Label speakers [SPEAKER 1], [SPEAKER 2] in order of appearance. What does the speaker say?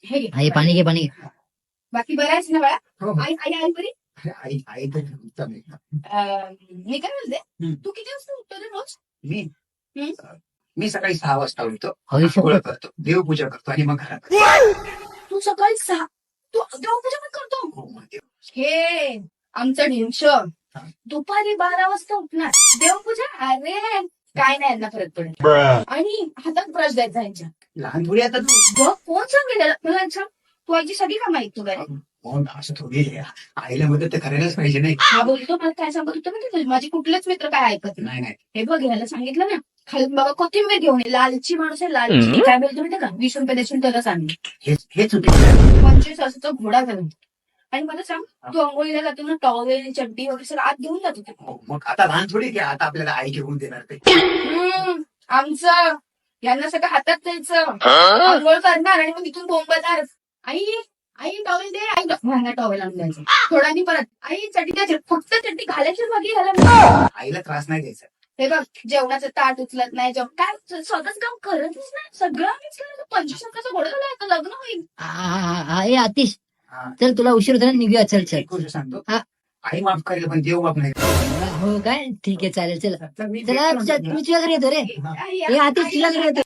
[SPEAKER 1] हे घे.
[SPEAKER 2] आई पाणी घे पाणी घे.
[SPEAKER 1] बाकी बरं आहेस ना बाळा?
[SPEAKER 3] हो, हो.
[SPEAKER 1] आई आई आई बरी?
[SPEAKER 3] आई आई तर उत्तम आहे.
[SPEAKER 1] मी काय म्हणते,
[SPEAKER 3] हम्म.
[SPEAKER 1] तू किती वाजता उठतो रे रोज?
[SPEAKER 3] मी
[SPEAKER 1] हम्म.
[SPEAKER 3] मी सकाळी 6 वाजता उठतो,
[SPEAKER 2] हवी
[SPEAKER 3] आंघोळ
[SPEAKER 2] शपथ.
[SPEAKER 3] करतो, देवपूजा करतो आणि मग घरात
[SPEAKER 1] तू सकाळी 6 तू देवपूजा पण करतो?
[SPEAKER 3] हो, मग देव.
[SPEAKER 1] हे आमचं ढिंश दुपारी 12 वाजता उठणार देवपूजा. अरे काय नाही यांना फरक पडेल. आणि हातात ब्रश द्यायचा यांच्या.
[SPEAKER 3] लहान थोडी आता तू.
[SPEAKER 1] बघ, कोण सांगेल मला सांग. तू आईची सगळी कामं ऐकतो काय?
[SPEAKER 3] मग असं थोडी आहे. आईला मदत तर करायलाच पाहिजे नाही.
[SPEAKER 1] हा बोलतो मला काय सांगत होतं माहिती माझे कुठलेच मित्र काय ऐकत नाही.
[SPEAKER 3] नाही नाही
[SPEAKER 1] हे बघ याला सांगितलं ना, खाली बाबा कोथिंबीर घेऊन ये. लालची माणूस आहे लालची. काय बोलतो माहिती का, 20 रुपये देशील त्याला सांग.
[SPEAKER 3] हे चुकीचं आहे.
[SPEAKER 1] 25 वर्षाचा घोडा घालून. आणि मला सांग, तू अंघोळीला जातो ना, टॉवेल चड्डी वगैरे सगळं आत घेऊन जातो ते.
[SPEAKER 3] हो, मग आता लहान थोडी की आता आपल्याला आई घेऊन देणार ते.
[SPEAKER 1] आमचं यांना सगळं हातात द्यायचं, आंघोळ करणार आणि मग इथून बोंबणार. आई आई टॉवेल दे. आई यांना टॉवेल आणून द्यायचं. थोड्यानी परत आई चड्डी द्यायची. फक्त चड्डी घालायची बाकी घाला.
[SPEAKER 3] आईला त्रास नाही द्यायचा.
[SPEAKER 1] हे बघ, जेवणाचं ताट उचलत नाही, काय स्वतःच काम करतच नाही. सगळं आम्हीच करतो. 25 वर्षाचा घोडा झाला, आता लग्न होईल.
[SPEAKER 2] आई आतिश
[SPEAKER 3] हा.
[SPEAKER 2] चल तुला उशीर होता ना, निघूया. चल चल.
[SPEAKER 3] एक गोष्ट सांगतो,
[SPEAKER 2] हा.
[SPEAKER 3] आई माफ करेल पण देव माफ नाही करेल.
[SPEAKER 2] हो काय ठीक आहे चालेल चल.
[SPEAKER 3] तर मी
[SPEAKER 2] चला
[SPEAKER 3] तेच म्हणतो
[SPEAKER 2] मी तुझ्या घरी येतो रे.
[SPEAKER 1] आई,
[SPEAKER 2] हे आतिश तुझ्या घरी येतो.